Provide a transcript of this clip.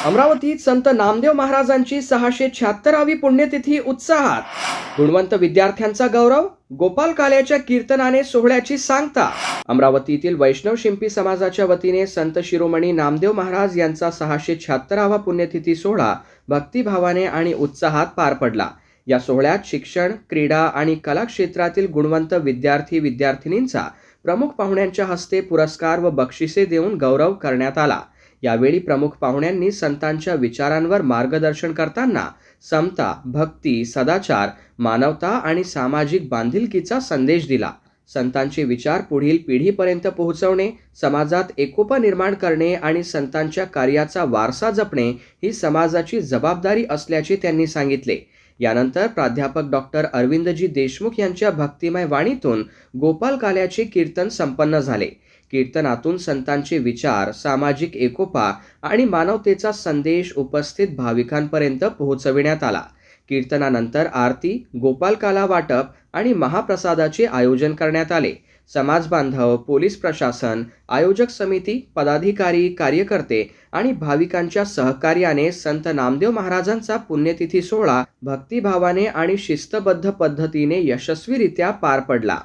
अमरावतीत संत नामदेव महाराजांची 676वी पुण्यतिथी उत्साहात. गुणवंत विद्यार्थ्यांचा गौरव. गोपाल काल्याच्या कीर्तनाने सोहळ्याची सांगता. अमरावतीतील वैष्णव शिंपी समाजाच्या वतीने संत शिरोमणी नामदेव महाराज यांचा 676वा पुण्यतिथी सोहळा भक्तिभावाने आणि उत्साहात पार पडला. या सोहळ्यात शिक्षण, क्रीडा आणि कला क्षेत्रातील गुणवंत विद्यार्थी-विद्यार्थिनींचा प्रमुख पाहुण्यांच्या हस्ते पुरस्कार व बक्षिसे देऊन गौरव करण्यात आला. यावेळी प्रमुख पाहुण्यांनी संतांच्या विचारांवर मार्गदर्शन करताना समता, भक्ती, सदाचार, मानवता आणि सामाजिक बांधिलकीचा संदेश दिला. संतांचे विचार पुढील पिढीपर्यंत पोहोचवणे, समाजात एकोपा निर्माण करणे आणि संतांच्या कार्याचा वारसा जपणे ही समाजाची जबाबदारी असल्याचे त्यांनी सांगितले. यानंतर प्राध्यापक डॉक्टर अरविंदजी देशमुख यांच्या भक्तिमय वाणीतून गोपाल काल्याचे कीर्तन संपन्न झाले. कीर्तनातून संतांचे विचार, सामाजिक एकोपा आणि मानवतेचा संदेश उपस्थित भाविकांपर्यंत पोहोचविण्यात आला. कीर्तनानंतर आरती, गोपाल काला वाटप आणि महाप्रसादाचे आयोजन करण्यात आले. समाज बांधव, पोलीस प्रशासन, आयोजक समिती, पदाधिकारी, कार्यकर्ते आणि भाविकांच्या सहकार्याने संत नामदेव महाराजांचा पुण्यतिथी सोहळा भक्तिभावाने आणि शिस्तबद्ध पद्धतीने यशस्वीरित्या पार पडला.